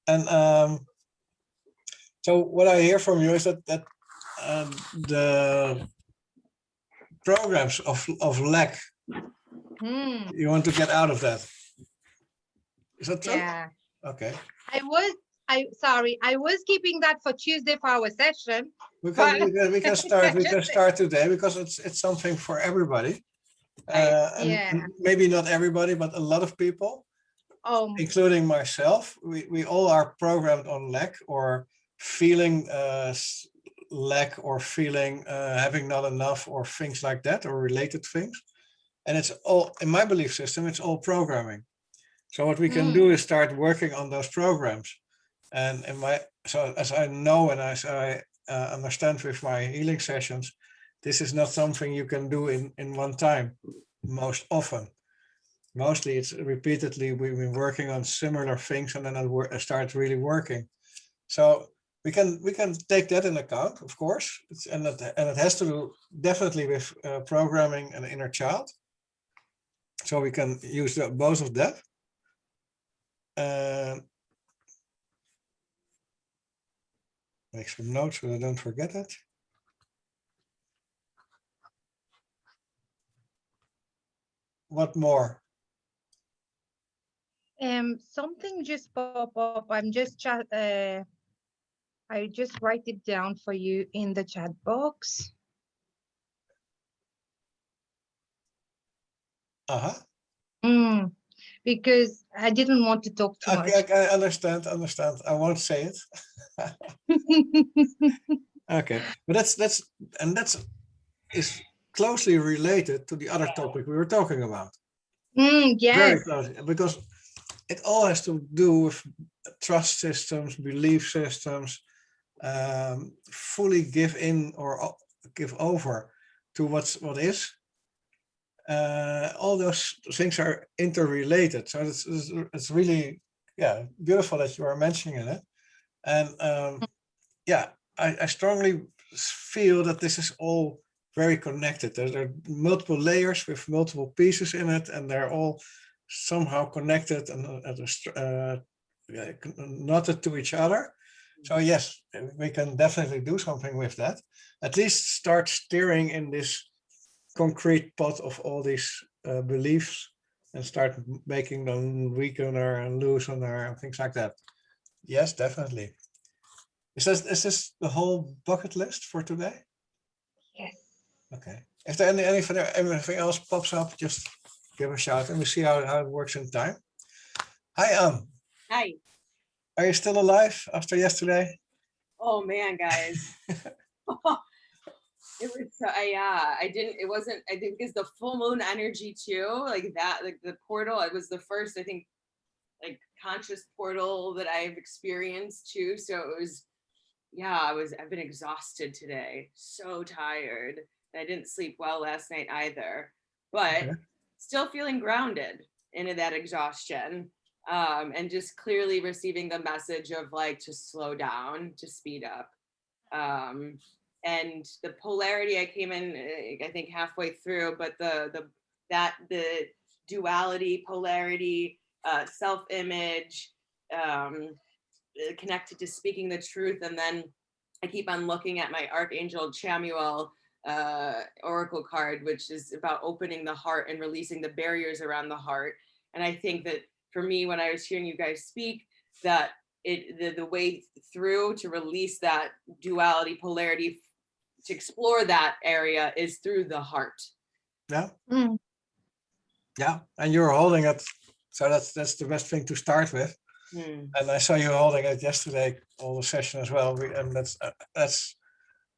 And so what I hear from you is that the programs of lack, you want to get out of that. Is that true? Yeah. Okay. I was keeping that for Tuesday for our session. We can start today because it's something for everybody. And maybe not everybody, but a lot of people, including myself. We all are programmed on lack, or feeling lack, or feeling having not enough, or things like that, or related things. And it's all, in my belief system, it's all programming. So what we can do is start working on those programs. And so as I know, and as I understand with my healing sessions, this is not something you can do in one time. Most often, mostly it's repeatedly. We've been working on similar things, and then it starts really working. So we can take that in account, of course, and it has to do definitely with programming an inner child. So we can use both of that. Make some notes so I don't forget it. What more? Something just pop up. I just write it down for you in the chat box. Because I didn't want to talk too much. I understand. I won't say it. Okay, but that's is closely related to the other topic we were talking about. Yes. Very closely, because it all has to do with trust systems, belief systems, fully give in or give over to what is. All those things are interrelated. So it's really, yeah, beautiful that you are mentioning it. And yeah, I strongly feel that this is all very connected. There are multiple layers with multiple pieces in it, and they're all somehow connected and knotted to each other. So yes, we can definitely do something with that. At least start steering in this concrete pot of all these beliefs, and start making them weaker and looser and things like that. Yes, definitely. Is this the whole bucket list for today? Yes. Okay. If there anything else pops up, just give a shout and we see how it works in time. Hi, Hi. Are you still alive after yesterday? Oh man, guys. It was I think it's the full moon energy too, like that, like the portal. It was the first, I think, like conscious portal that I've experienced too. So it was, yeah, I've been exhausted today, so tired. I didn't sleep well last night either, but still feeling grounded into that exhaustion. And just clearly receiving the message of like, to slow down, to speed up. And the polarity, I came in, I think halfway through, but the duality, polarity, self-image, connected to speaking the truth. And then I keep on looking at my Archangel Chamuel oracle card, which is about opening the heart and releasing the barriers around the heart. And I think that for me, when I was hearing you guys speak, that the way through to release that duality, polarity, to explore that area is through the heart. Yeah. Yeah, and you're holding it, so that's the best thing to start with. And I saw you holding it yesterday, all the session as well. And that's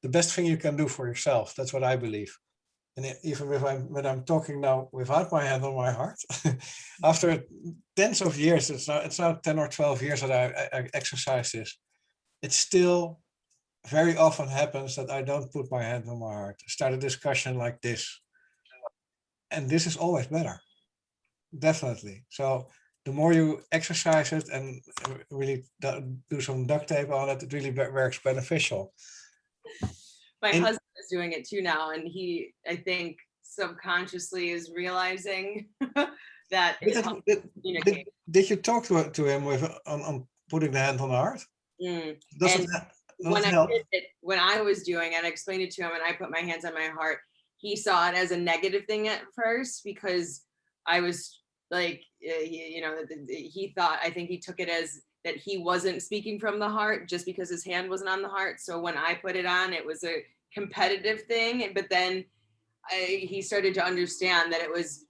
the best thing you can do for yourself. That's what I believe. And even when I'm talking now without my hand on my heart, after tens of years, it's now 10 or 12 years that I exercise this. It still very often happens that I don't put my hand on my heart. Start a discussion like this. And this is always better. Definitely. So the more you exercise it and really do some duct tape on it, it really works beneficial. My husband is doing it too now, and he, I think, subconsciously is realizing that it helps communicate. Did you talk to him on putting the hand on the heart? Does And it help? When I was doing it, I explained it to him and I put my hands on my heart. He saw it as a negative thing at first because I was like, he thought, I think he took it as that he wasn't speaking from the heart just because his hand wasn't on the heart. So when I put it on, it was a competitive thing. But then he started to understand that it was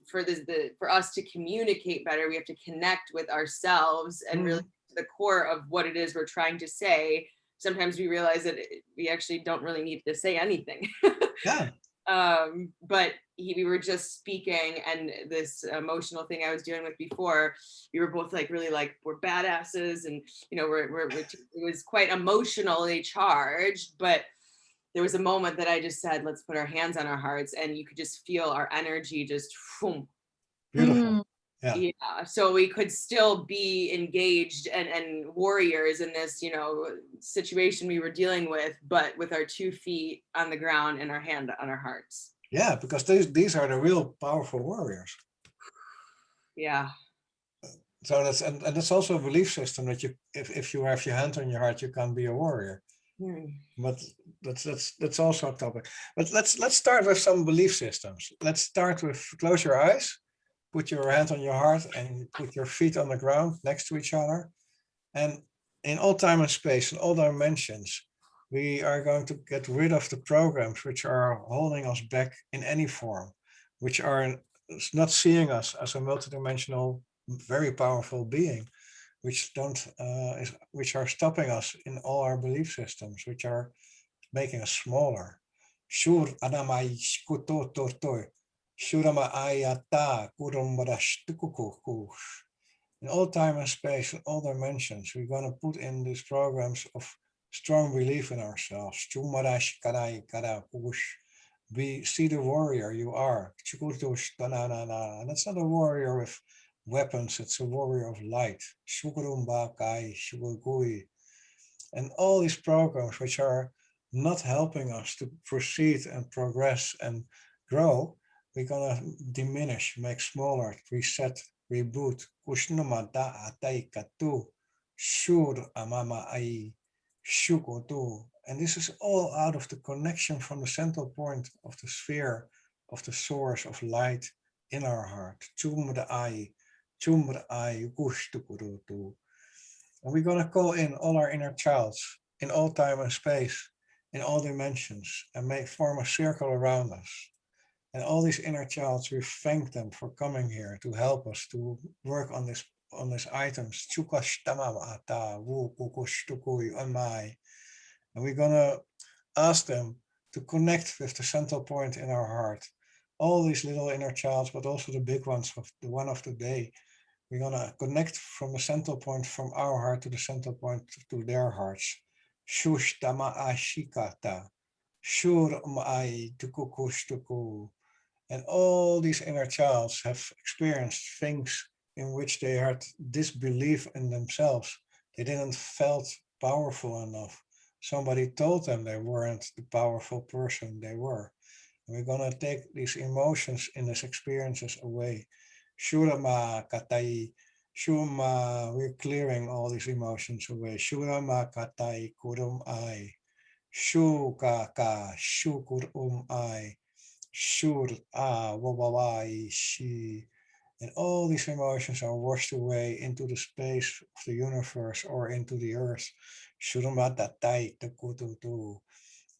for us to communicate better. We have to connect with ourselves and really the core of what it is we're trying to say. Sometimes we realize that we actually don't really need to say anything. Yeah. But we were just speaking, and this emotional thing I was dealing with before, we were both like really like we're badasses, and it was quite emotionally charged. But there was a moment that I just said, let's put our hands on our hearts, and you could just feel our energy just boom. Beautiful. Yeah. So we could still be engaged and warriors in this, situation we were dealing with, but with our 2 feet on the ground and our hand on our hearts. Yeah, because these are the real powerful warriors. Yeah. So that's also a belief system that if you have your hand on your heart, you can't be a warrior. But that's also a topic. But let's start with some belief systems. Let's start with close your eyes. Put your hand on your heart and put your feet on the ground next to each other. And in all time and space, in all dimensions, we are going to get rid of the programs which are holding us back in any form, which are not seeing us as a multidimensional, very powerful being, which are stopping us in all our belief systems, which are making us smaller. Shur anamai skuto tortoi. Shurama ayata kurumbarashtukukukush. In all time and space, in all dimensions, we're going to put in these programs of strong belief in ourselves. We see the warrior you are. And that's not a warrior with weapons, it's a warrior of light. And all these programs which are not helping us to proceed and progress and grow, we're gonna diminish, make smaller, reset, reboot. And this is all out of the connection from the central point of the sphere of the source of light in our heart. And we're going to call in all our inner childs in all time and space, in all dimensions, and form a circle around us. And all these inner childs, we thank them for coming here to help us to work on these items. And we're going to ask them to connect with the central point in our heart. All these little inner childs, but also the big ones, the one of the day. We're going to connect from the central point from our heart to the central point to their hearts. Shushtama ashikata. Shurmai tukukushtuku. And all these inner childs have experienced things in which they had disbelief in themselves. They didn't felt powerful enough. Somebody told them they weren't the powerful person they were. And we're going to take these emotions in these experiences away. Shurama katai. Shuma, we're clearing all these emotions away. Shurama katai kurum ai. Shukaka shukur ai. Shur wawawai shi. And all these emotions are washed away into the space of the universe or into the earth. Shurama tatai takututu.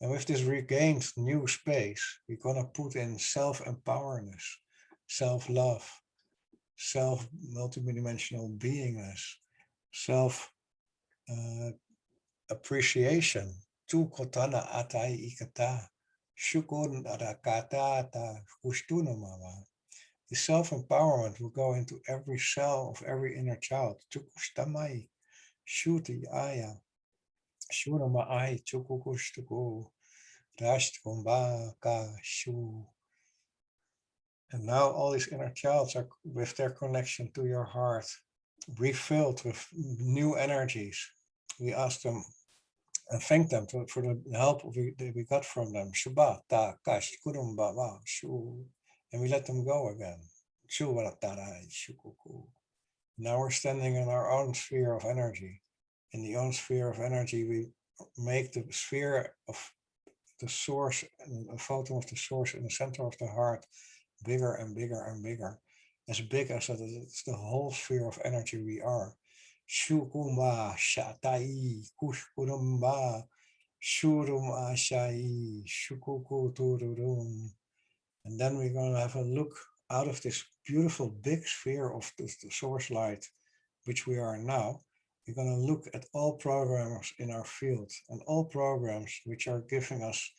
And with this regained new space, we're going to put in self-empowerment, self-love, self-multidimensional beingness, self-appreciation. Tu kotana atai ikata, shukun arakata ta kustunamama. The self-empowerment will go into every cell of every inner child. Tukustamai, shuti aya, shurama ai, tukukushtuku, rashtukumba ka shu. And now all these inner childs are with their connection to your heart, refilled with new energies. We ask them and thank them for the help we got from them. Shuba, ta, kash, kurumba, wa, shu. And we let them go again. Shu, wa, tarai, shukuku. Now we're standing in our own sphere of energy. in the own sphere of energy, we make the sphere of the source, and a photon of the source in the center of the heart, bigger and bigger and bigger, as big as it's the whole sphere of energy we are. Shukuma shatai kushkurumba shurum ashai shukuku tururum. And then we're going to have a look out of this beautiful big sphere of the source light, which we are now. We're going to look at all programs in our field and all programs which are giving us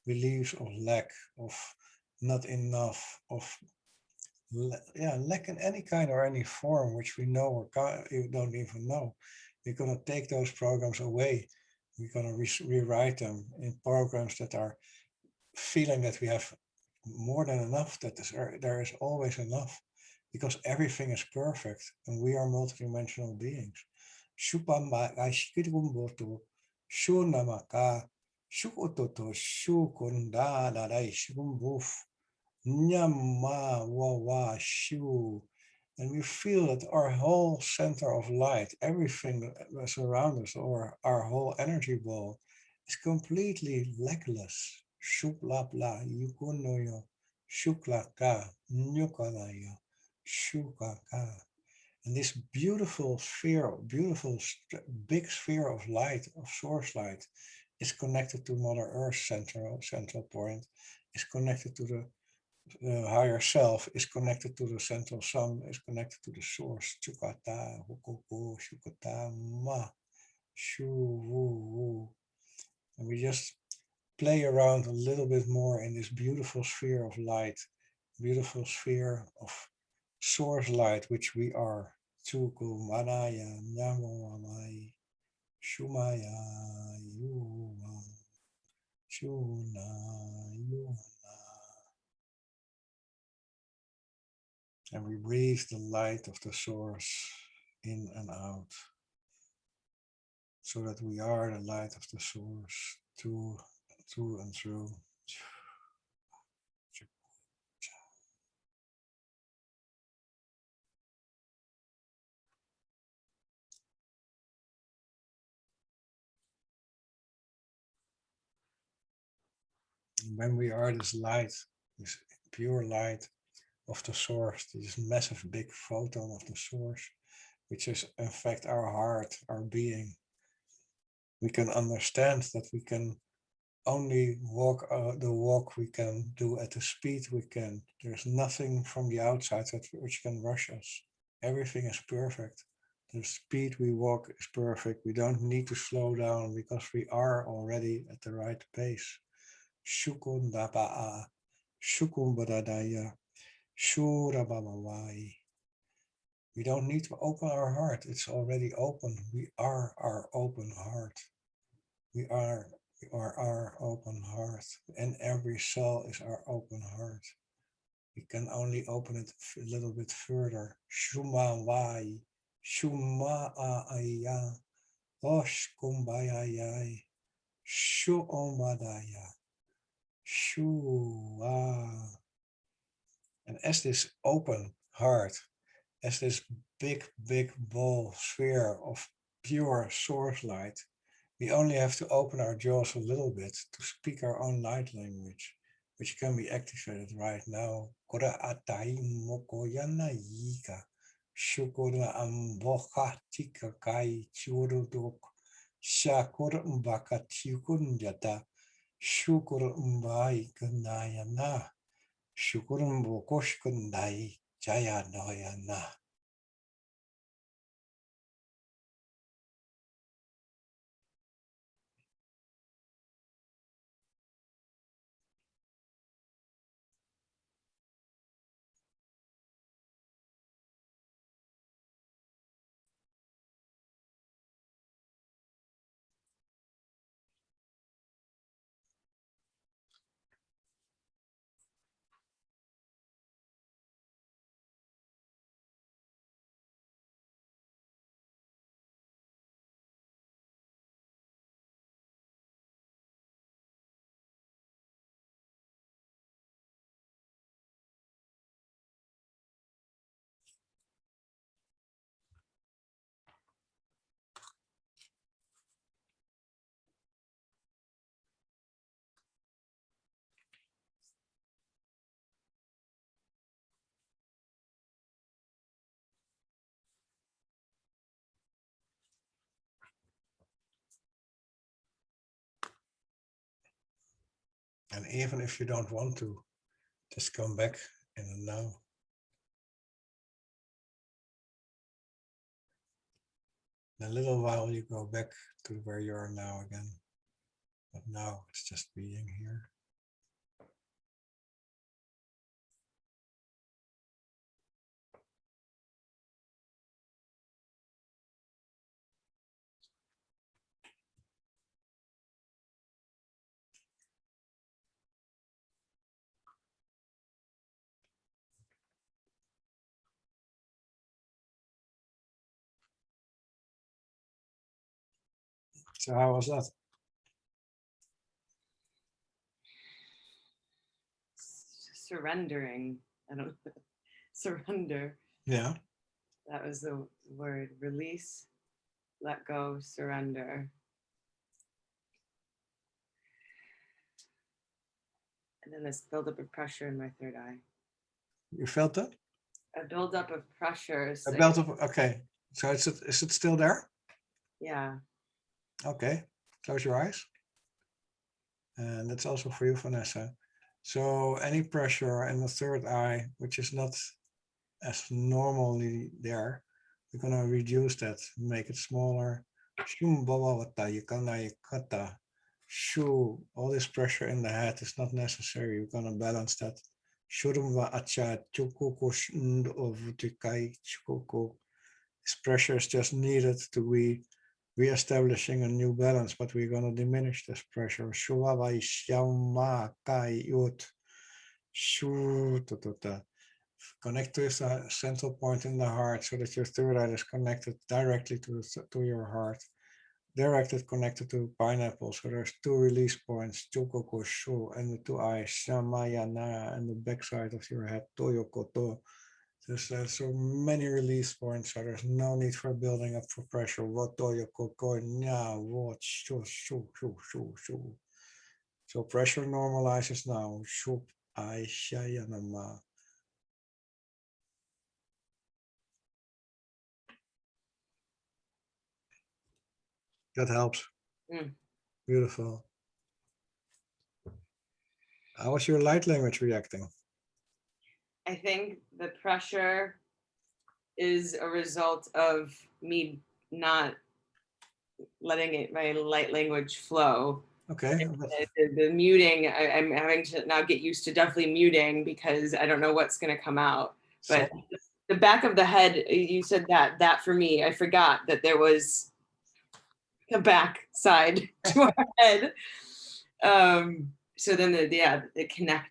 beliefs of lack, of not enough, of lack in any kind or any form, which we know or you don't even know. We're going to take those programs away. We're going to rewrite them in programs that are feeling that we have more than enough, that there is always enough, because everything is perfect and we are multidimensional beings. Shupamba shikirumboto shunamaka shukototo shukunda darai shirumbuf nyama wawa shu. And we feel that our whole center of light, everything that surrounds us, or our whole energy ball, is completely legless. Shuklapla yukunoyo shuklaka nyukalayo shukaka. And this beautiful sphere, beautiful big sphere of light, of source light, is connected to Mother Earth's central point, is connected to the higher self, is connected to the central sun, is connected to the source. Chukata, hukuku, shukata, ma, shu, wu. And we just play around a little bit more in this beautiful sphere of light, beautiful sphere of source light, which we are. Chuku, manaya, nyamamai, shumaya, yuma, shuna, yuma. And we breathe the light of the source in and out, so that we are the light of the source through and through. When we are this light, this pure light of the source, this massive big photon of the source, which is in fact our heart, our being, we can understand that we can only walk the walk we can do at the speed we can. There's nothing from the outside which can rush us. Everything is perfect. The speed we walk is perfect. We don't need to slow down because we are already at the right pace. Shukun daba'a, shukun badadaya, shurabamawai. We don't need to open our heart. It's already open. We are our open heart. We are our open heart, and every cell is our open heart. We can only open it a little bit further. Shuma wai, shuma aya, osh kumbayayai, shu omadaya, shua. And as this open heart, as this big ball sphere of pure source light, we only have to open our jaws a little bit to speak our own light language, which can be activated right now. Kora atai mokoyana yika, shukura amboka tika kai churudok, shakura mbaka tikunjata, shukura mbai kandayana, shukura mbokosh kandai jaya noyana. And even if you don't want to, just come back in the now. In a little while, you go back to where you are now again. But now it's just being here. So how was that? Surrendering. I don't surrender. Yeah. That was the word. Release, let go, surrender. And then this buildup of pressure in my third eye. You felt that? A buildup of pressure. A buildup. Okay. So is it still there? Yeah. Okay. Close your eyes. And that's also for you, Vanessa. So any pressure in the third eye, which is not as normally there, we're going to reduce that, make it smaller. All this pressure in the head is not necessary. We're going to balance that. This pressure is just needed to be re-establishing a new balance, but we're going to diminish this pressure. Connect to the central point in the heart so that your third eye is connected directly to your heart. Directed, connected to pineapple. So there's two release points, and the two eyes, Shamayana, and the backside of your head, Toyokoto. There's so many release points, so there's no need for building up for pressure. So pressure normalizes now. That helps. Beautiful. How was your light language reacting? I think the pressure is a result of me not letting my light language flow. Okay. The muting, I'm having to now get used to definitely muting because I don't know what's going to come out. But the back of the head, you said that for me, I forgot that there was a back side to our head. So then there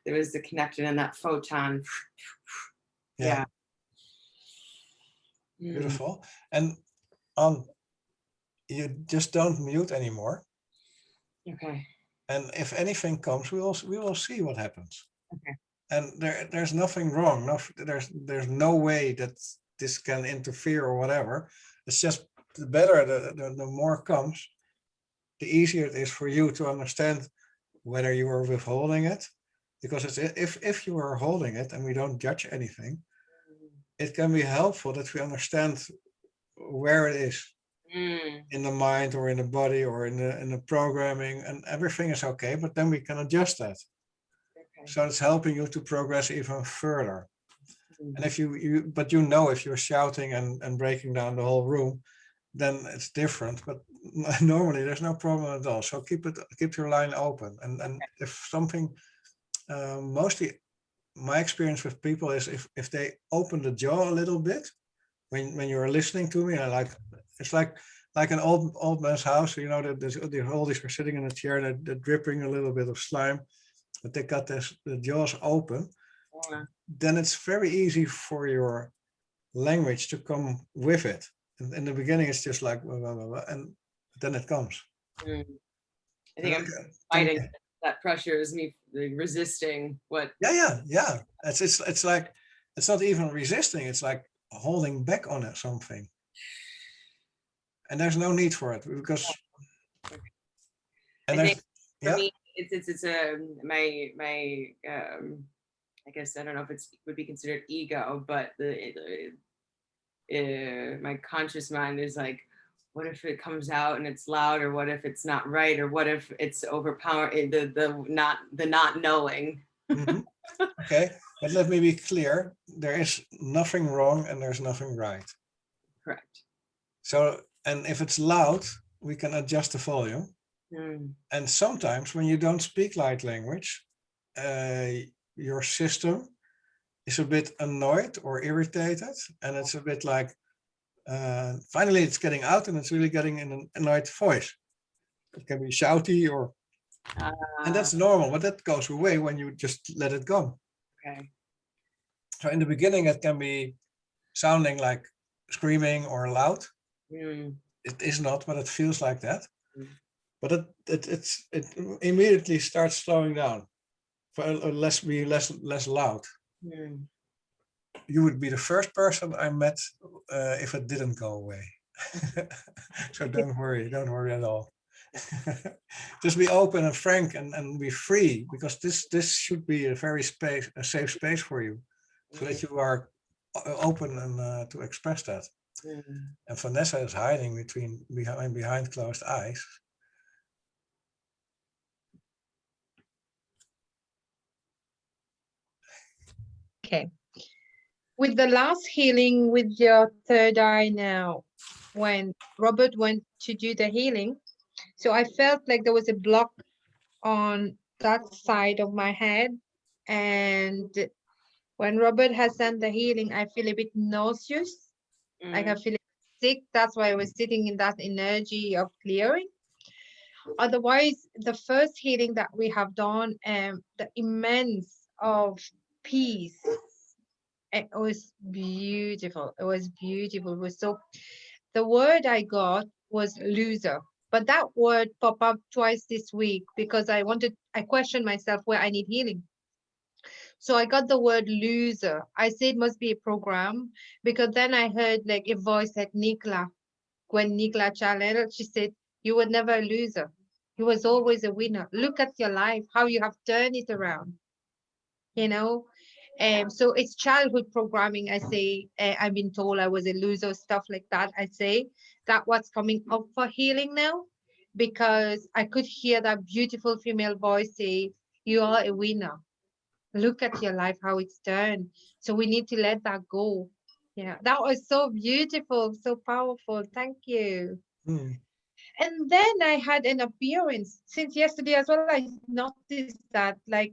was the connection and that photon. Yeah. Beautiful. And you just don't mute anymore. Okay. And if anything comes, we will see what happens. Okay. And there's nothing wrong. There's no way that this can interfere or whatever. It's just the better the more comes, the easier it is for you to understand whether you are withholding it. Because if you are holding it and we don't judge anything, it can be helpful that we understand where it is in the mind or in the body or in the programming, and everything is okay, but then we can adjust that. Okay. So it's helping you to progress even further. And if but if you're shouting and breaking down the whole room, then it's different, but normally there's no problem at all. So keep your line open. And if something, mostly my experience with people is if they open the jaw a little bit, when you're listening to me, it's like an old man's house, the oldies are sitting in a chair, they're dripping a little bit of slime, but they got the jaws open. Then it's very easy for your language to come with it. And in the beginning, it's just like, blah, blah, blah, blah, and then it comes. I think I'm fighting that pressure is me resisting what. Yeah. It's like, it's not even resisting. It's like holding back on something. And there's no need for it because. And I think for me, it's my I guess I don't know if it would be considered ego, but my conscious mind is like, what if it comes out and it's loud, or what if it's not right, or what if it's overpowering, the not knowing. Okay, but let me be clear. There is nothing wrong and there's nothing right. Correct. So, and if it's loud, we can adjust the volume. And sometimes when you don't speak light language, your system is a bit annoyed or irritated, and it's a bit like, finally it's getting out and it's really getting in an annoyed voice. It can be shouty or, and that's normal, but that goes away when you just let it go. Okay. So in the beginning, it can be sounding like screaming or loud. It is not, but it feels like that. But it immediately starts slowing down, for less loud. You would be the first person I met if it didn't go away. So don't worry at all. Just be open and frank and be free, because this should be a very safe space for you, so that you are open and to express that. And Vanessa is hiding behind closed eyes. Okay. With the last healing with your third eye now, when Robert went to do the healing, so I felt like there was a block on that side of my head. And when Robert has done the healing, I feel a bit nauseous, like I feel sick. That's why I was sitting in that energy of clearing. Otherwise, the first healing that we have done, the immense of peace, it was beautiful. It was beautiful. It was so, the word I got was loser, but that word popped up twice this week because I questioned myself where I need healing. So I got the word loser. I said it must be a program, because then I heard like a voice like Nikla. When Nikla challenged, she said, you were never a loser. You was always a winner. Look at your life, how you have turned it around. You know, so it's childhood programming. I say, I've been told I was a loser, stuff like that. I say that what's coming up for healing now, because I could hear that beautiful female voice say, you are a winner. Look at your life, how it's turned. So we need to let that go. Yeah, that was so beautiful, so powerful. Thank you. And then I had an appearance since yesterday as well. I noticed that, like,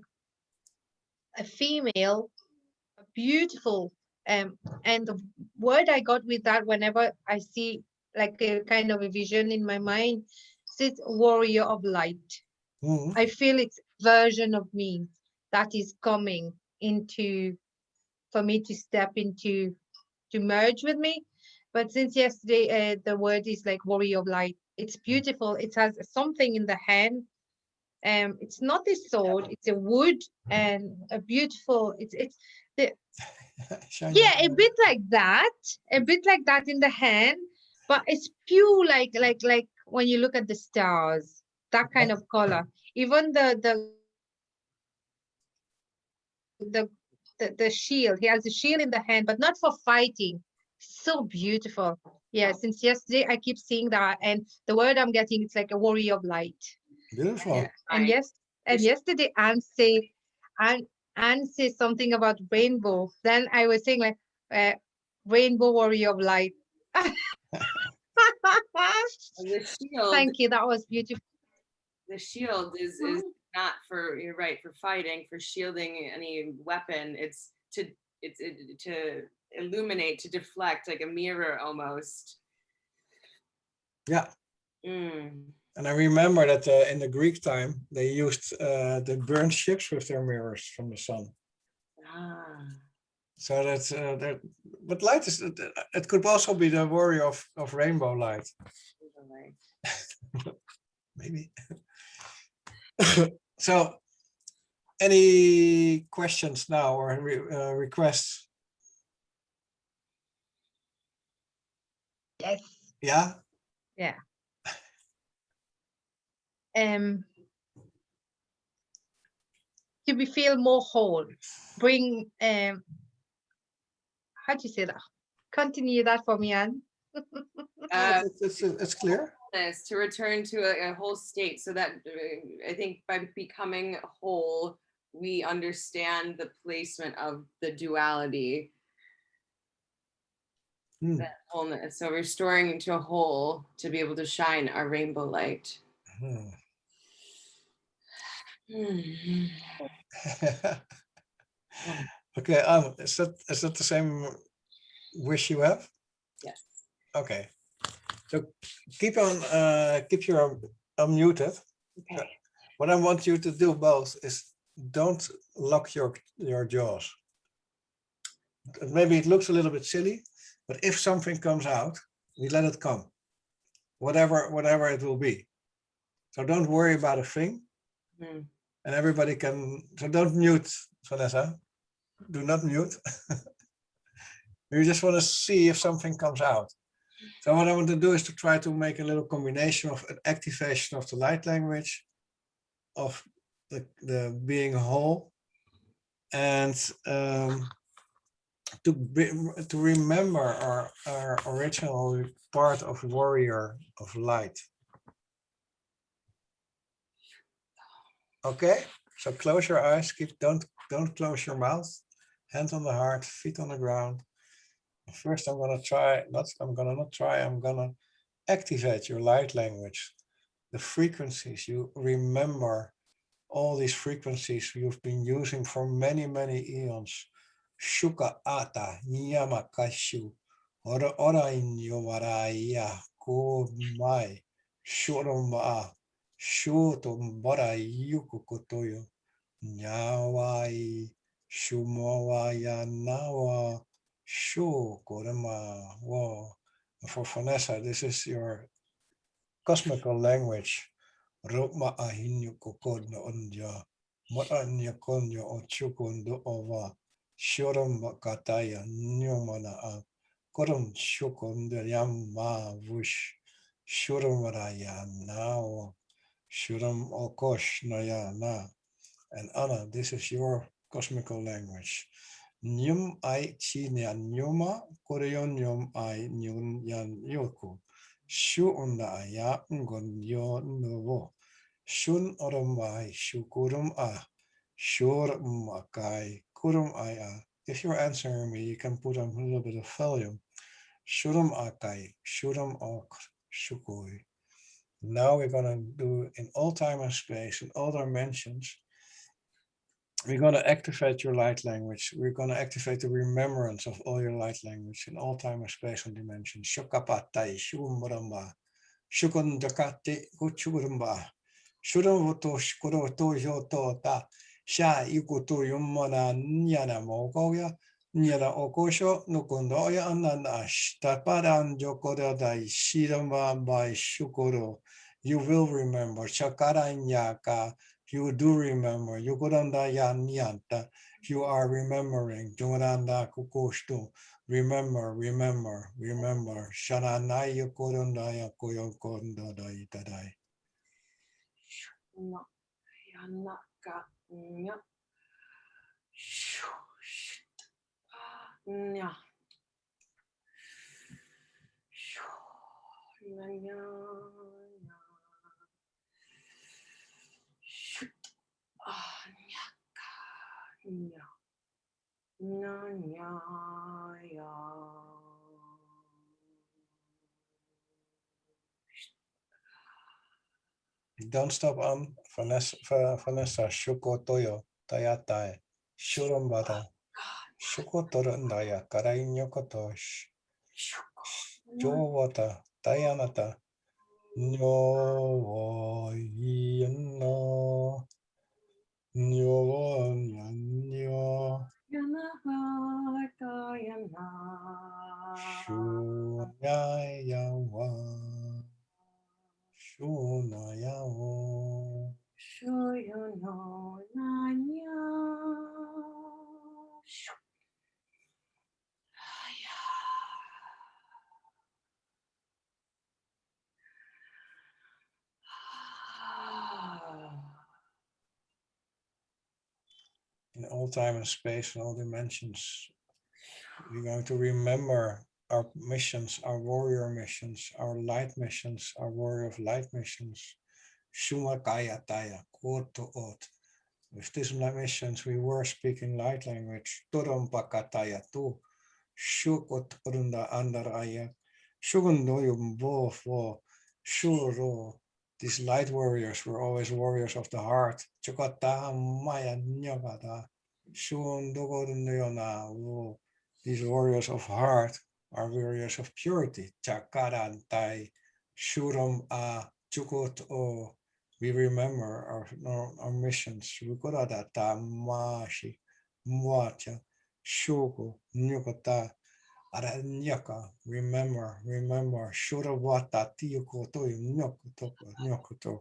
a female, a beautiful, and the word I got with that, whenever I see like a kind of a vision in my mind, says warrior of light. I feel it's version of me that is coming into, for me to step into, to merge with me. But since yesterday, the word is like warrior of light. It's beautiful. It has something in the hand. It's not a sword, it's a wood, and a beautiful, it's the yeah, a bit like that in the hand, but it's pure, like when you look at the stars, that kind of color. Even the shield, he has a shield in the hand, but not for fighting. So beautiful. Yeah, since yesterday I keep seeing that, and the word I'm getting, it's like a warrior of light. Beautiful. Yeah. And yesterday Anne said something about rainbow. Then I was saying like rainbow warrior of light. The shield. Thank you. That was beautiful. The shield is not for, you're right, for fighting, for shielding any weapon. It's to illuminate, to deflect, like a mirror almost. Yeah. And I remember that in the Greek time, they used the burnt ships with their mirrors from the sun. So that's but light is, it could also be the warrior of rainbow light. Maybe. So any questions now or requests? Yes. Yeah. Yeah. To feel more whole, bring how do you say that? Continue that for me, Anne. It's clear. To return to a whole state, so that I think by becoming whole, we understand the placement of the duality. That wholeness. So restoring to a whole to be able to shine our rainbow light. Okay, is that the same wish you have? Yes. Okay. So keep your unmuted. Okay. What I want you to do both is don't lock your jaws. Maybe it looks a little bit silly, but if something comes out, we let it come, whatever it will be. So don't worry about a thing, and everybody can. So don't mute, Vanessa. Do not mute. You just want to see if something comes out. So what I want to do is to try to make a little combination of an activation of the light language, of the being whole, and to remember our original part of warrior of light. Okay, so close your eyes. Don't close your mouth. Hand on the heart, feet on the ground. First, I'm gonna activate your light language. The frequencies you remember, all these frequencies you've been using for many eons. Shuka ata niyama kashu ora inyo waraya ko mai shurumba shutum bara yuku kotoyo nyawai shumawaya nawa shu korema wo. For Vanessa, this is your cosmical language. Roma ahinyo kokod na onja. Matanya konyo o chukundo ova. Shurum kataya nyomana a. Korum shukunda yamma vush. Shurum raya now. Shurum okosh naya na. And Anna, this is your cosmical language. Nyum ai chi nyan nyuma. Koreon nyum ai nyun yan yoku. Shu unda ya ngon yo nuvo. Shun oromai shukurum a. Shur makai kurum aya. If you're answering me, you can put on a little bit of volume. Shurum akai, shurum ok, shukui. Now we're gonna do in all time and space, in all dimensions. We're going to activate your light language. We're going to activate the remembrance of all your light language in all time and space and dimensions. Shukapatai, shumuramba, shukundakati, huchurumba, shuruto, shkuroto, yotota, sha ikutu yumana, nyana mogoya, nyana okosho, nukundoya, ananash, taparan jokodadai, shiramba by shukuro. You will remember, chakaranyaka. You do remember. Yukuranda yanyanta. You are remembering. Juranda kukushtu. Remember. Shananai yukuranda yakoyokonda dai tadai. Don't stop on Vanessa Shukotoyo Tayatai Shurumbata Shukotoro Ndaya Karainyokotosh Jowata Tayanata Nyo Yino Nyo Nyo Shunayawa Shunayawo Shuyono Nanya. In all time and space and all dimensions, we're going to remember our missions, our warrior missions, our light missions, our warrior of light missions. Shumakaya Taya, Koto Ot. With these missions, we were speaking light language. Turum Pakataya tu. Shukot Runda Andaraya. Shugundoyum Bo Fo. Shuro. These light warriors were always warriors of the heart. Chukata Maya Nyagada. Shundogodundayona. These warriors of heart are warriors of purity. Chakarantai. Shurum A. Chukot O. We remember our missions. Rukodata Mashi. Mwacha. Shuko. Nyukota. Aranyaka, remember, Shurawata Tiyukoto Nyokoto.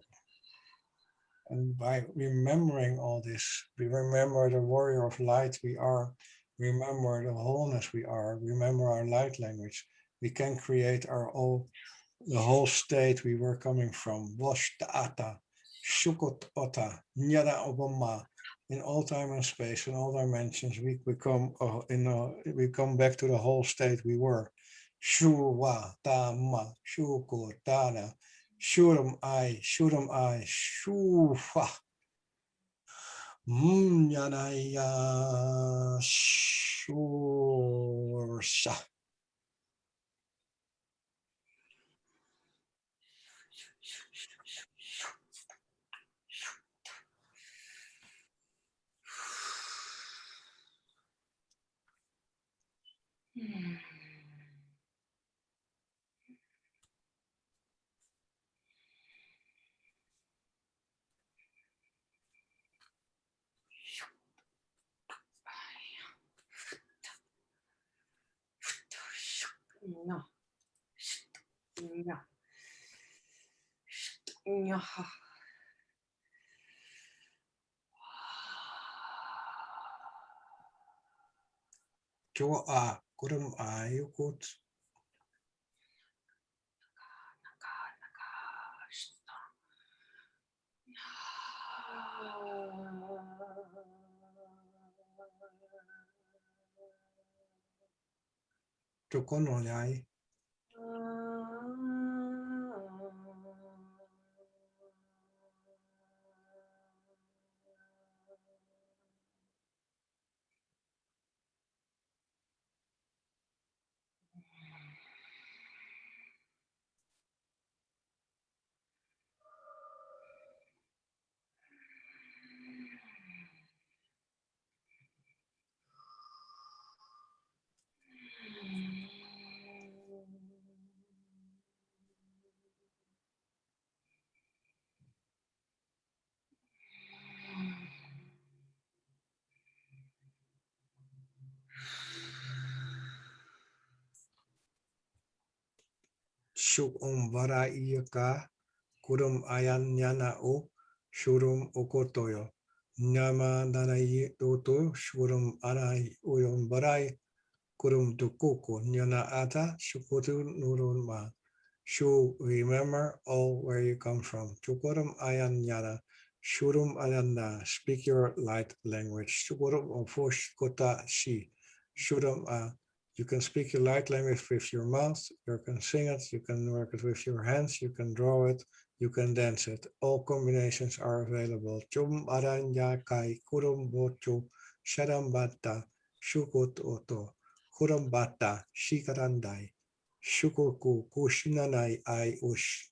And by remembering all this, we remember the warrior of light we are, remember the wholeness we are, remember our light language. We can create the whole state we were coming from. Washta'ata, Shukot Ota, Nyada Obama. In all time and space, in all dimensions, we come back to the whole state we were. Shuwa Tama, Shuko Tana, Shuram I, Shufa. Yanaya Shursha. No. No. No. Cho a kurum a yukut. Chokono yai. Shuk vara iyaka kurum ayan nyana o shurum okotoyo. Nyama nanai toto shurum anai uyum barai kurum tukoko nyana ata shukotu nurun ma. Shu remember all where you come from. Chukurum ayan nyana shurum ayanda speak your light language. Shukurum ofosh kota shi shurum a. You can speak your light language with your mouth, you can sing it, you can work it with your hands, you can draw it, you can dance it. All combinations are available. Chum aranya kai kurum bocho shadambata shukot oto kurambata shikarandai shukoku kushinanai ai ush.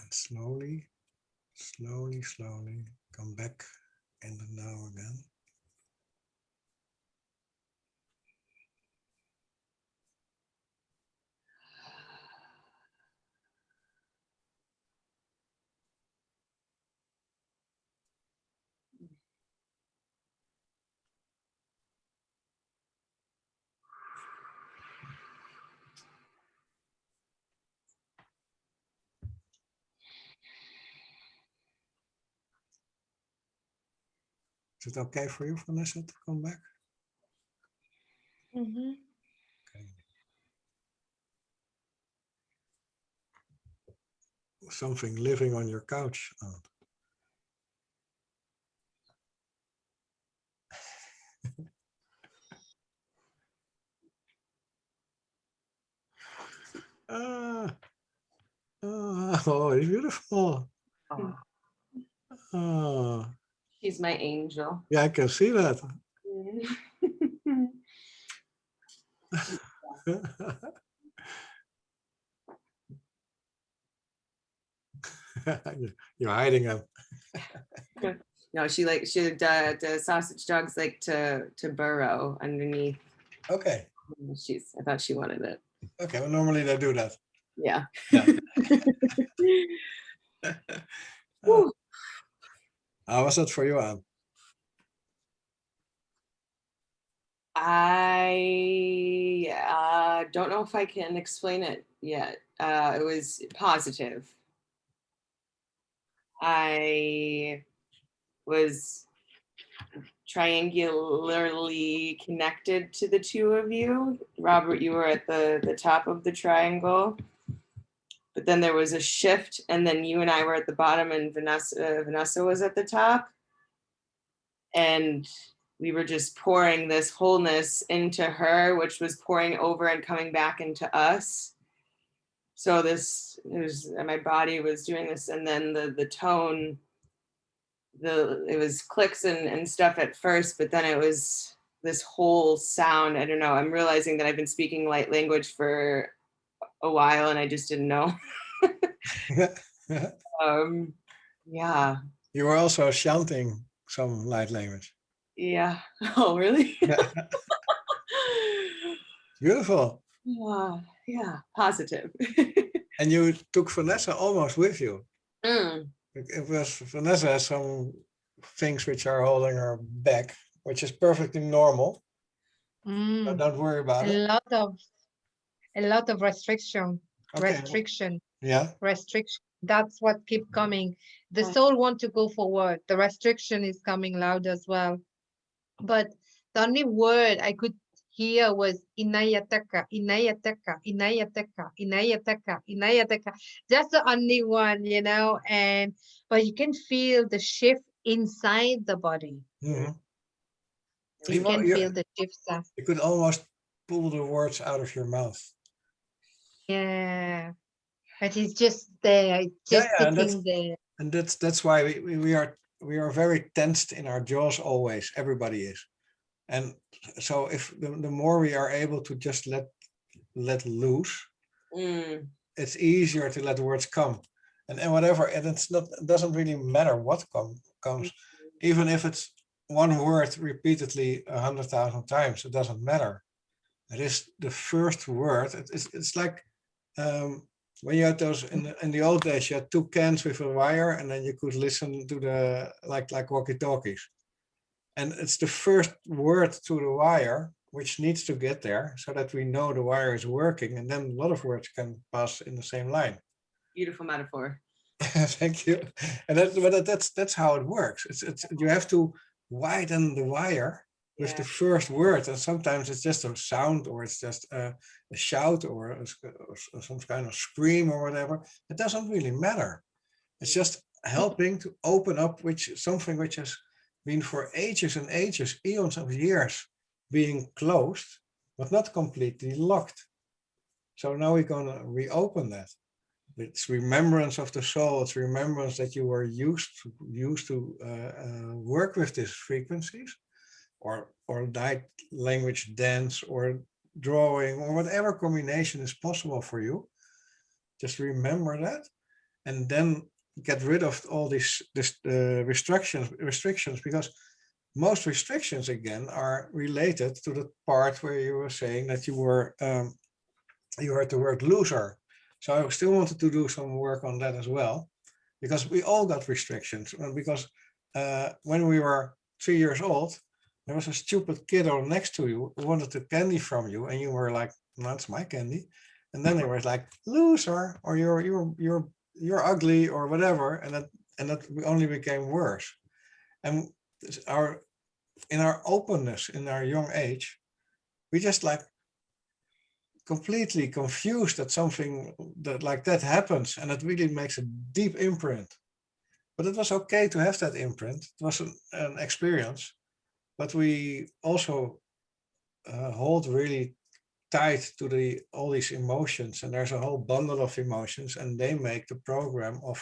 And slowly, slowly, slowly come back in the now again. Is it okay for you, Vanessa, to come back? Mm-hmm. Okay. Something living on your couch. Oh, it's beautiful. Oh. She's my angel. Yeah, I can see that. You're hiding them. No, the sausage dogs like to burrow underneath. Okay. I thought she wanted it. Okay, well, normally they do that. Yeah. How was that for you, Anne? I don't know if I can explain it yet. It was positive. I was triangularly connected to the two of you. Robert, you were at the top of the triangle, but then there was a shift, and then you and I were at the bottom, and Vanessa was at the top, and we were just pouring this wholeness into her, which was pouring over and coming back into us. So my body was doing this, and then the tone, it was clicks and stuff at first, but then it was this whole sound. I don't know. I'm realizing that I've been speaking light language for a while, and I just didn't know. Yeah. You were also chanting some light language. Yeah. Oh, really? Beautiful. Yeah. Positive. And you took Vanessa almost with you. Mm. It was Vanessa has some things which are holding her back, which is perfectly normal. So don't worry about it. A lot of restriction. Okay. Yeah. Restriction. That's what keep coming. The soul want to go forward. The restriction is coming loud as well. But the only word I could hear was inayataka, inayataka, inayataka, inayataka, inayataka. That's the only one, but you can feel the shift inside the body. Mm-hmm. You can feel the shift. You could almost pull the words out of your mouth. Yeah. But it's just there, sitting there. And that's why we are very tensed in our jaws always. Everybody is. And so if the more we are able to just let loose, it's easier to let the words come. And whatever, and it doesn't really matter what comes. Even if it's one word repeatedly 100,000 times, it doesn't matter. It is the first word. It's like when you had those in the old days, you had two cans with a wire, and then you could listen to the like walkie-talkies. And it's the first word to the wire which needs to get there so that we know the wire is working, and then a lot of words can pass in the same line. Beautiful metaphor. Thank you. And that's how it works. It's you have to widen the wire with the first word, and sometimes it's just a sound, or it's just a shout, or some kind of scream or whatever. It doesn't really matter. It's just helping to open up something which has been for ages and ages, eons of years, being closed, but not completely locked. So now we're going to reopen that. It's remembrance of the soul. It's remembrance that you were used to work with these frequencies, or light language, dance, or drawing, or whatever combination is possible for you. Just remember that. and then get rid of all these restrictions, because most restrictions again are related to the part where you were saying that you heard the word loser. So I still wanted to do some work on that as well, because we all got restrictions. Because when we were 3 years old, there was a stupid kid next to you who wanted the candy from you, and you were like, "No, it's my candy." And then they were like, "Loser," or "You're ugly," or whatever, and that only became worse. And in our openness, in our young age, we just like completely confused that something that like that happens, and it really makes a deep imprint. But it was okay to have that imprint. It was an experience, but we also hold really tight to all these emotions, and there's a whole bundle of emotions, and they make the program of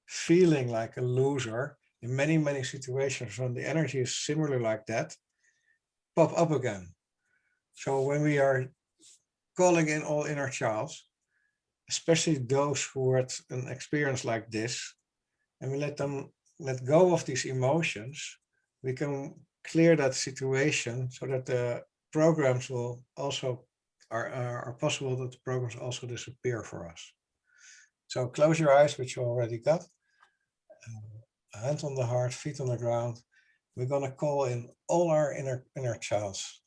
feeling like a loser in many situations when the energy is similar like that pop up again. So when we are calling in all inner childs, especially those who had an experience like this, and we let them let go of these emotions, we can clear that situation so that the programs will also are possible that the programs also disappear for us. So close your eyes, which you already got. Hand on the heart, feet on the ground. We're going to call in all our inner childs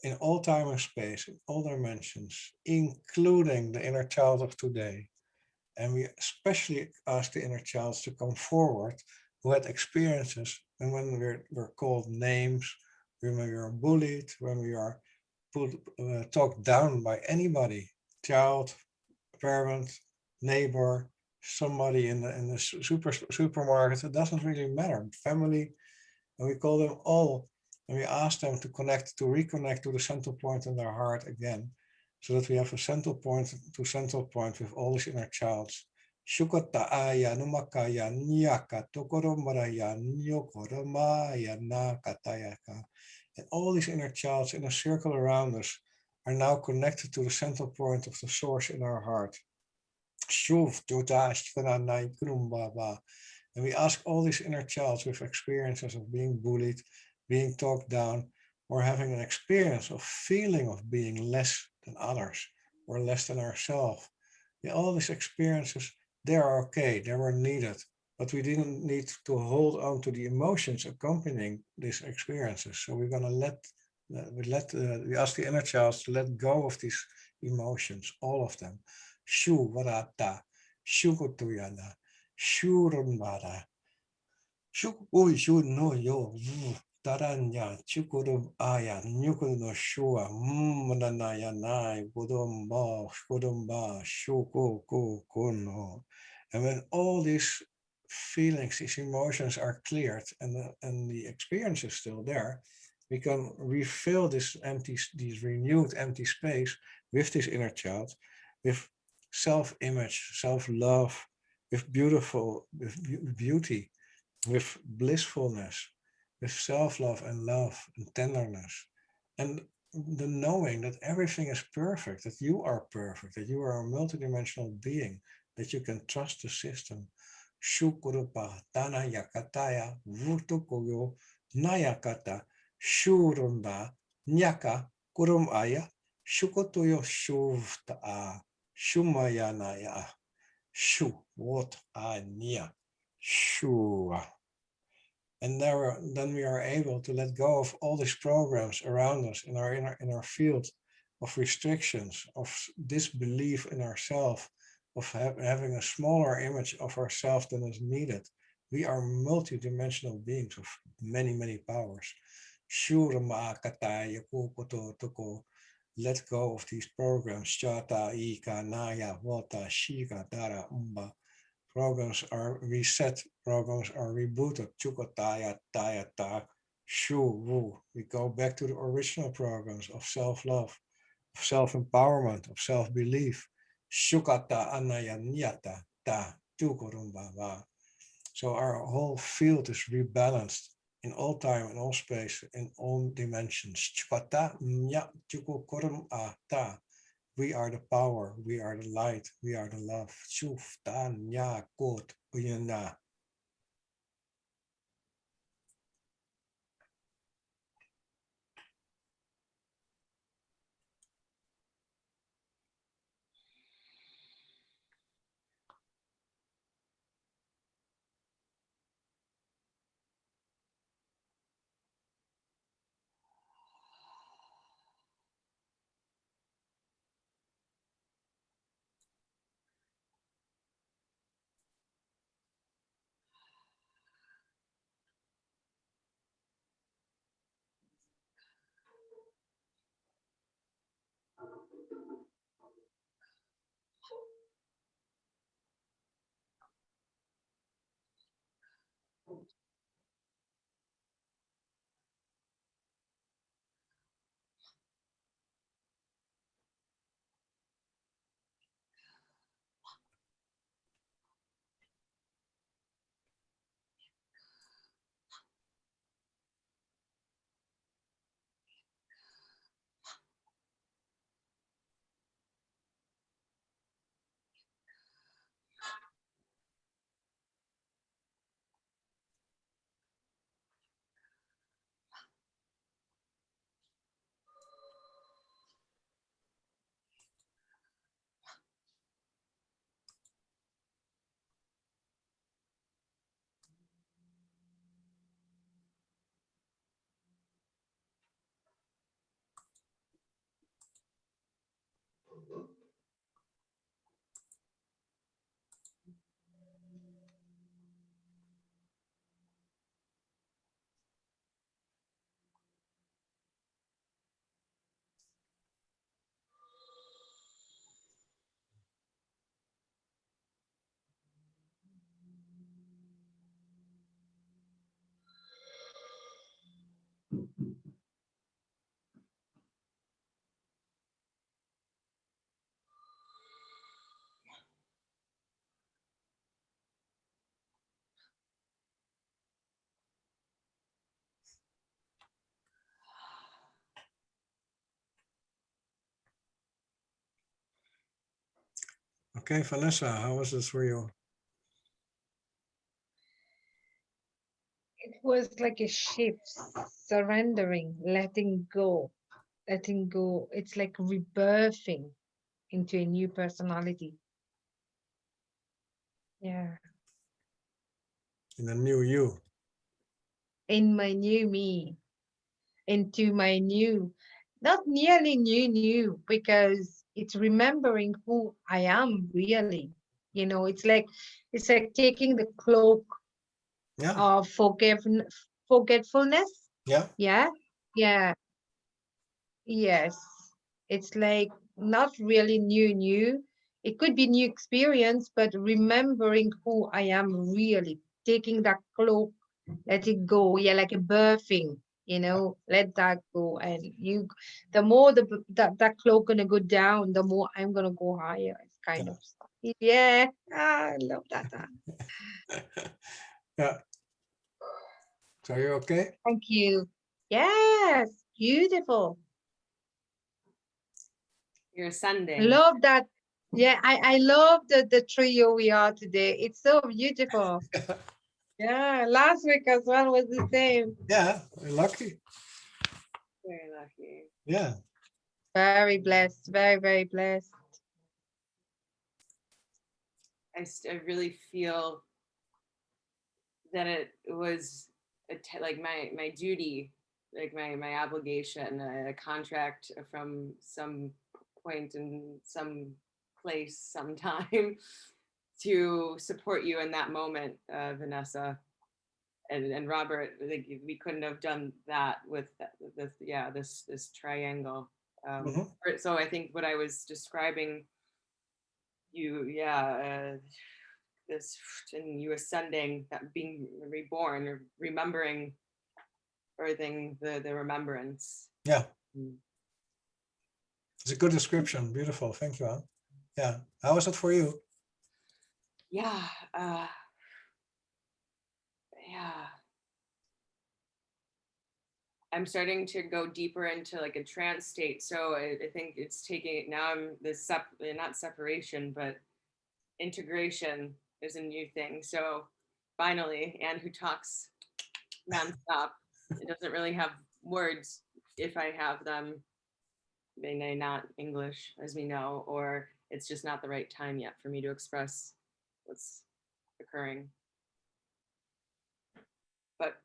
in all time and space, in all dimensions, including the inner child of today. And we especially ask the inner child to come forward who had experiences and when we're called names, when we are bullied, when we are talked down by anybody, child, parent, neighbor, somebody in the supermarket. It doesn't really matter. Family, and we call them all, and we ask them to reconnect to the central point in their heart again, so that we have a central point with all these inner childs. Shukota aya numakaya nyaka tokoro maraya nyokoro maya nakatayaka. And all these inner childs in a circle around us are now connected to the central point of the source in our heart. And we ask all these inner childs with experiences of being bullied, being talked down, or having an experience of feeling of being less than others or less than ourselves. Yeah, all these experiences, they are okay, they were needed, but we didn't need to hold on to the emotions accompanying these experiences. So we're going to we ask the inner child to let go of these emotions, all of them. Shu varata, shukutuyana, shurunvara, shukui shu no yo, taranya, chukurum aya, nyukuru no shua, mananaya nai, budumba, shuku kuno. And when all these feelings, these emotions are cleared and the experience is still there, we can refill this renewed empty space with this inner child, with self-image, self-love, with beauty, with blissfulness, with self-love and love and tenderness. And the knowing that everything is perfect, that you are perfect, that you are a multidimensional being, that you can trust the system. Shukurupa Tana Yakataya Vutukoyo Nayakata Shurunda Nyaka Kurumaya Shukotoyo Shuvta Shumayanaya Shu What Anya Shua. And then we are able to let go of all these programs around us in our field of restrictions, of disbelief in ourselves, of having a smaller image of ourselves than is needed. We are multidimensional beings with many powers. Let go of these programs. Chata, Ika, Naya, Wata, Shika, Dara, Umba. Programs are reset, programs are rebooted. Chukotaya, Taya, Ta, Shu, Wu. We go back to the original programs of self-love, of self-empowerment, of self-belief. Shukata, Anaya, Nyata, Ta, Tukurumba. So our whole field is rebalanced in all time, in all space, in all dimensions. Chukata, Nya, Chukukurum, Ta. We are the power. We are the light. We are the love. Shuf, tan, nya, kot, uyana. Okay, Vanessa, how was this for you? It was like a shift, surrendering, letting go, letting go. It's like rebirthing into a new personality. Yeah. In the new you. In my new me, into my new, not nearly new, because it's remembering who I am really. You know, it's like taking the cloak of forgetfulness. Yeah. Yeah. Yeah. Yes. It's like not really new. It could be new experience, but remembering who I am really, taking that cloak, let it go. Yeah, like a birthing, let that go. And the more that cloak gonna go down, the more I'm gonna go higher. It's kind of stuff. Yeah. I love that. Yeah. So you're okay? Thank you. Yes, beautiful. You're ascending. Love that. Yeah, I love the trio we are today. It's so beautiful. Yeah, last week as well was the same. Yeah, we're lucky. Very lucky. Yeah. Very blessed. Very, very blessed. I really feel that it was like my duty, like my obligation, a contract from some point in some place, sometime, to support you in that moment, Vanessa and Robert. Like, we couldn't have done that with this triangle. So I think what I was describing, this and you ascending, that being reborn, or remembering, birthing the remembrance. Yeah. It's a good description. Beautiful. Thank you, Anne. Yeah. How was it for you? Yeah. I'm starting to go deeper into like a trance state. So I think it's taking, now I'm this not separation, but integration is a new thing. So finally, Anne, who talks nonstop, it doesn't really have words. If I have them, they may not English, as we know, or it's just not the right time yet for me to express what's occurring. But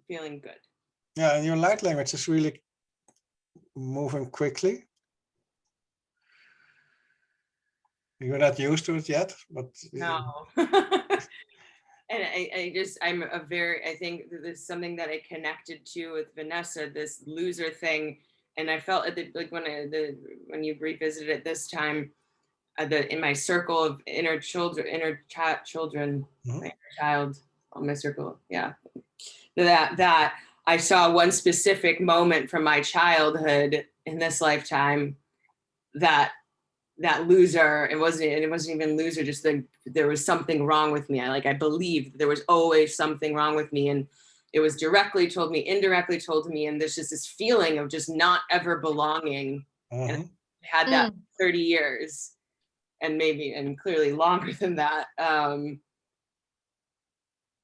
feeling good. Yeah, and your light language is really moving quickly. You're not used to it yet, but no. And I think this is something that I connected to with Vanessa, this loser thing. And I felt like when you revisited it this time, in my circle of inner children, my inner child, on my circle, yeah, that I saw one specific moment from my childhood in this lifetime that loser, it wasn't even loser, just there was something wrong with me. I believed there was always something wrong with me, and it was directly told me, indirectly told me, and there's just this feeling of just not ever belonging. And I had that 30 years and clearly longer than that.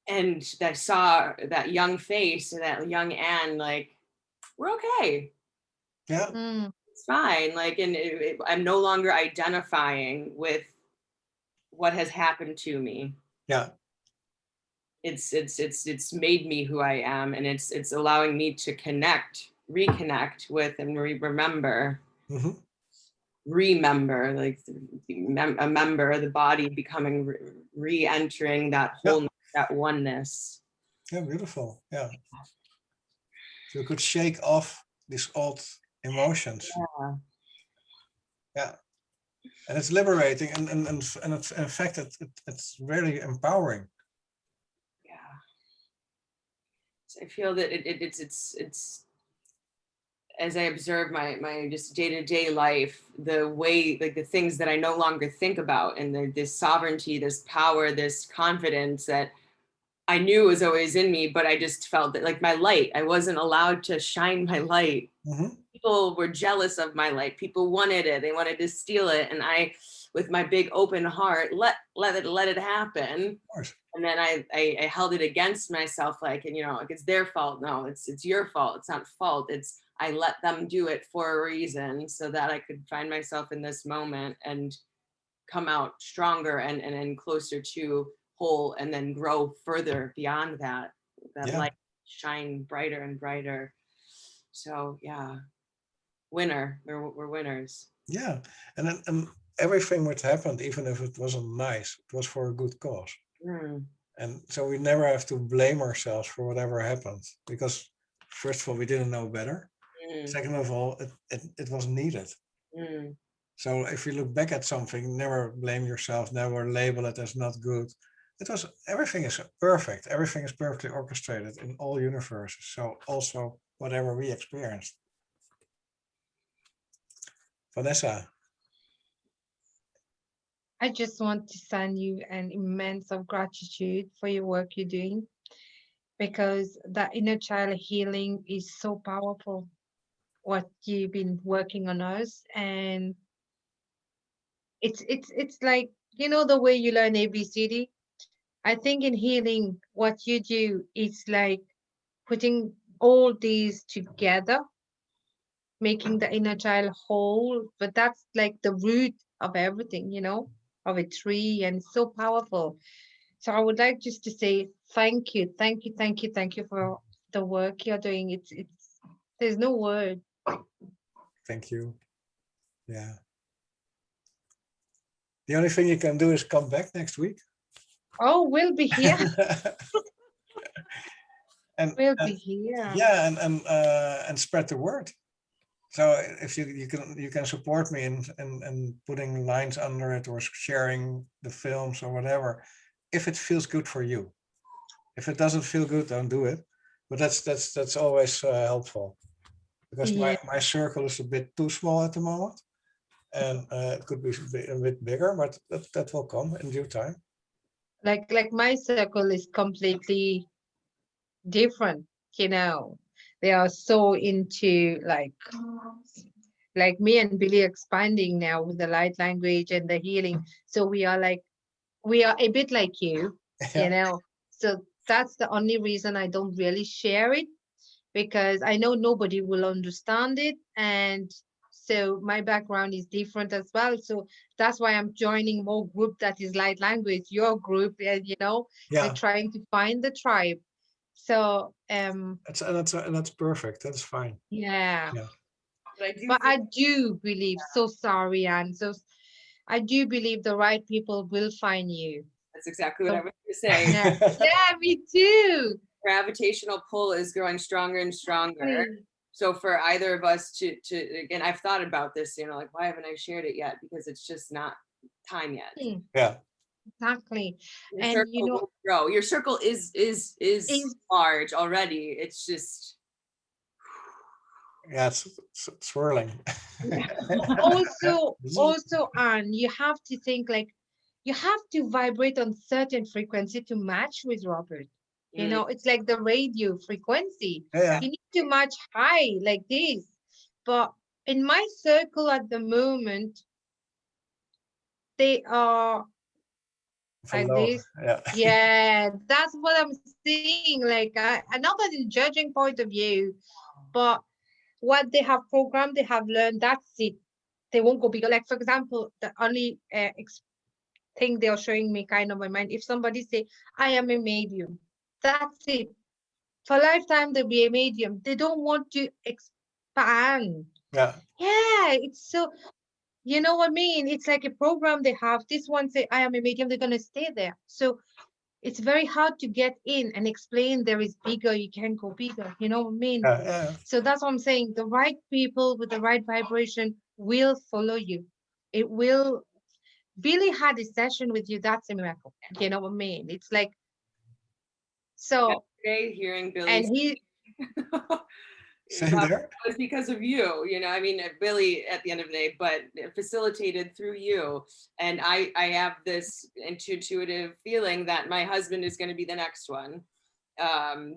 And I saw that young face, that young Anne, like, we're okay. Yeah. It's fine. Like, and I'm no longer identifying with what has happened to me. Yeah. It's made me who I am, and it's allowing me to reconnect with, and remember. Remember, like a member, the body becoming re-entering that wholeness, that oneness. Yeah, beautiful. Yeah. So you could shake off these old emotions. Yeah. Yeah. And it's liberating, and it's, in fact, it's really empowering. Yeah. So I feel that it's as I observe my just day-to-day life, the way, like the things that I no longer think about, and this sovereignty, this power, this confidence that I knew was always in me, but I just felt that, like, my light, I wasn't allowed to shine my light. People were jealous of my light. People wanted it. They wanted to steal it. And I, with my big open heart, let it happen. And then I held it against myself, like, and like, it's their fault. No, it's your fault. It's not fault. It's, I let them do it for a reason, so that I could find myself in this moment and come out stronger and closer to whole, and then grow further beyond that light shine brighter and brighter. So yeah, we're winners. Yeah, and everything which happened, even if it wasn't nice, it was for a good cause. And so we never have to blame ourselves for whatever happened, because first of all, we didn't know better. Second of all, it was needed. So if you look back at something, never blame yourself, never label it as not good. Everything is perfect. Everything is perfectly orchestrated in all universes. So also whatever we experienced. Vanessa. I just want to send you an immense of gratitude for your work you're doing, because that inner child healing is so powerful, what you've been working on us. And it's like, the way you learn ABCD. I think in healing, what you do is like putting all these together, making the inner child whole. But that's like the root of everything, of a tree, and so powerful. So I would like just to say thank you for the work you're doing. It's there's no word. Thank you. Yeah. The only thing you can do is come back next week. Oh, we'll be here. We'll be here. Yeah, and spread the word. So if you can support me in putting lines under it, or sharing the films or whatever, if it feels good for you. If it doesn't feel good, don't do it. But that's always helpful, because my circle is a bit too small at the moment, and it could be a bit bigger, but that will come in due time. Like my circle is completely different, they are so into like me and Billy expanding now with the light language and the healing. So we are a bit like you, you know. So that's the only reason I don't really share it, because I know nobody will understand it. And so my background is different as well. So that's why I'm joining more group that is light language, your group, and like trying to find the tribe. So that's perfect. That's fine. yeah. But I do believe, so sorry, Anne. So I do believe the right people will find you. That's exactly what I was going to say. Yeah, me too. Gravitational pull is growing stronger and stronger. So for either of us to again, I've thought about this, like, why haven't I shared it yet? Because it's just not time yet. Yeah. Exactly. Your circle will grow. Your circle is large already. It's just it's swirling. also, Anne, you have to think like you have to vibrate on certain frequency to match with Robert. It's like the radio frequency. Yeah. You need to match high like this. But in my circle at the moment, they are like this. Yeah, that's what I'm seeing. Like, I'm not in judging point of view, but what they have programmed, they have learned, that's it. They won't go bigger. Like, for example, the only thing they are showing me kind of my mind, if somebody say, I am a medium, that's it. For lifetime, they'll be a medium. They don't want to expand. Yeah, it's so, you know what I mean? It's like a program they have. This one say, I am a medium, they're going to stay there. So it's very hard to get in and explain there is bigger, you can go bigger. You know what I mean? So that's what I'm saying. The right people with the right vibration will follow you. It will. Billy had a session with you. That's a miracle. You know what I mean? It's like, so. Yesterday, hearing Billy. And he. It was because of you, I mean, Billy at the end of the day, but facilitated through you. And I have this intuitive feeling that my husband is going to be the next one,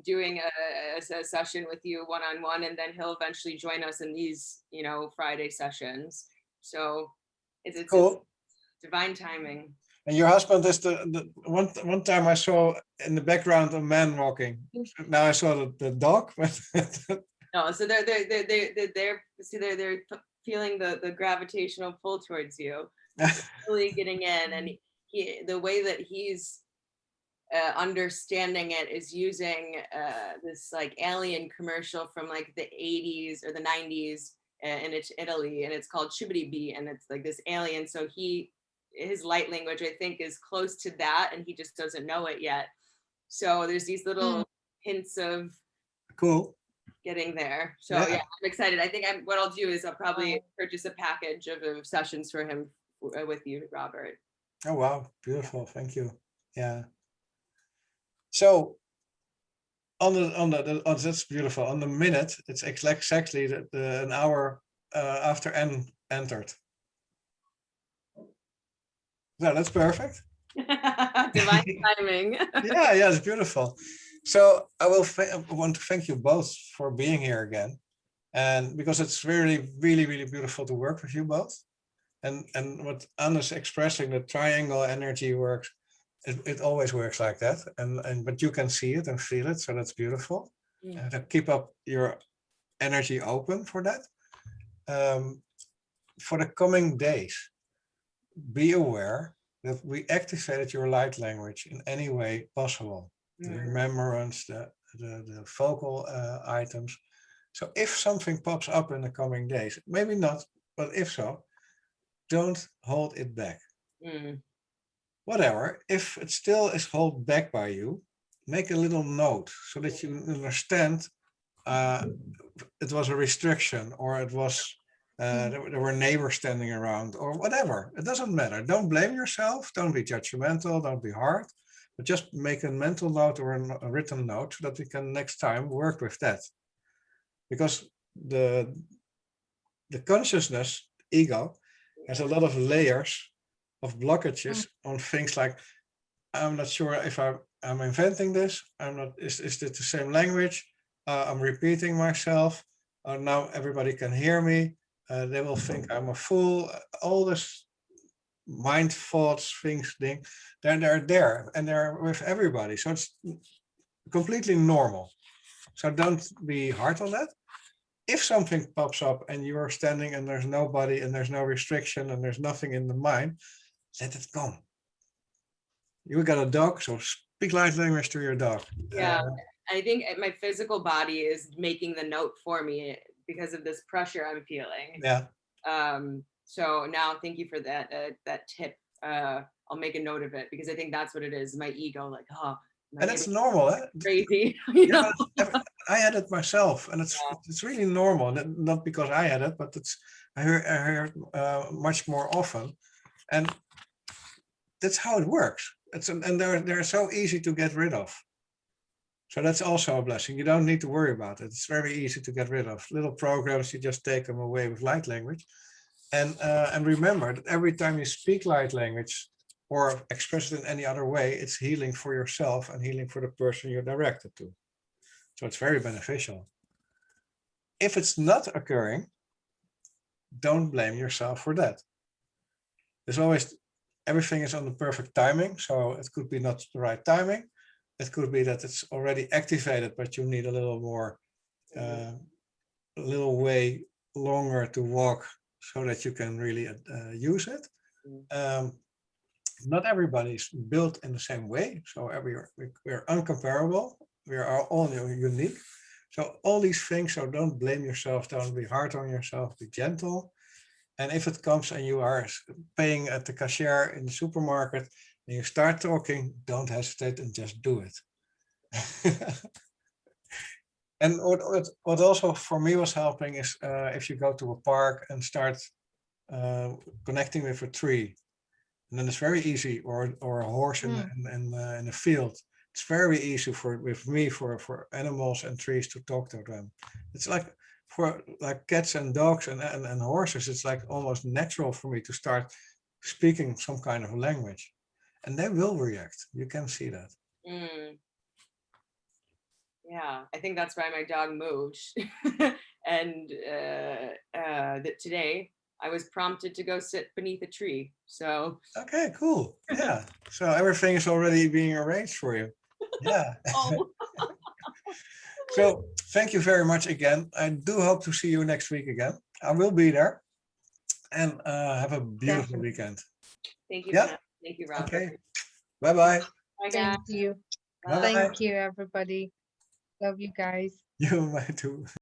doing a session with you one-on-one, and then he'll eventually join us in these, Friday sessions. So it's cool. Divine timing. And your husband is the one time I saw in the background a man walking. Now I saw the dog, but no, so they're feeling the gravitational pull towards you, really getting in, and the way that he's understanding it is using this like alien commercial from like the 80s or the 90s, and it's Italy, and it's called Chibbity Bee, and it's like this alien. So his light language, I think, is close to that, and he just doesn't know it yet. So there's these little hints of cool getting there. So yeah, I'm excited. I think what I'll do is I'll probably purchase a package of sessions for him with you, Robert. Oh wow, beautiful. Thank you. Yeah. So that's beautiful. On the minute, it's exactly an hour after N entered. No, that's perfect. Divine timing. Yeah, it's beautiful. So I want to thank you both for being here again, and because it's really, really, really beautiful to work with you both. And what Anne's expressing, the triangle energy works. It always works like that, but you can see it and feel it, so that's beautiful. And to keep up your energy open for that. For the coming days, be aware that we activated your light language in any way possible. The remembrance, the vocal items. So if something pops up in the coming days, maybe not, but if so, don't hold it back. Whatever, if it still is held back by you, make a little note so that you understand it was a restriction, or it was there were neighbors standing around, or whatever. It doesn't matter. Don't blame yourself. Don't be judgmental. Don't be hard. But just make a mental note or a written note so that we can next time work with that. Because the consciousness, ego, has a lot of layers of blockages on things like, I'm not sure if I'm inventing this. I'm not. Is this the same language? I'm repeating myself. Now everybody can hear me. They will think I'm a fool. All this mind thoughts, things, they're there and they're with everybody. So it's completely normal. So don't be hard on that. If something pops up and you're standing and there's nobody and there's no restriction and there's nothing in the mind, let it come. You got a dog, so speak light language to your dog. Yeah, I think my physical body is making the note for me because of this pressure I'm feeling. Yeah. So now, thank you for that that tip. I'll make a note of it because I think that's what it is. My ego, like, oh, and it's normal, eh? Crazy. You know? I had it myself, and it's really normal. Not because I had it, but I heard much more often, and that's how it works. And they're so easy to get rid of. So that's also a blessing. You don't need to worry about it. It's very easy to get rid of. Little programs, you just take them away with light language. And remember that every time you speak light language or express it in any other way, it's healing for yourself and healing for the person you're directed to. So it's very beneficial. If it's not occurring, don't blame yourself for that. There's always, everything is on the perfect timing. So it could be not the right timing. It could be that it's already activated, but you need a little more, a little way longer to walk so that you can really use it. Not everybody is built in the same way. So we're uncomparable. We are all unique. So all these things, so don't blame yourself, don't be hard on yourself, be gentle. And if it comes and you are paying at the cashier in the supermarket and you start talking, don't hesitate and just do it. And what also for me was helping is if you go to a park and start connecting with a tree, and then it's very easy, or a horse in a field. It's very easy with me for animals and trees to talk to them. It's like for cats and dogs and horses, it's like almost natural for me to start speaking some kind of language, and they will react. You can see that. Yeah, I think that's why my dog moved. And that today I was prompted to go sit beneath a tree. So okay, cool. Yeah. So everything is already being arranged for you. Yeah. Oh. So thank you very much again. I do hope to see you next week again. I will be there. And have a beautiful weekend. Thank you. Yeah. Thank you, Robert. Okay. Bye-bye. Bye, guys. Thank you. Bye-bye. Thank you, everybody. Love you guys. You might too.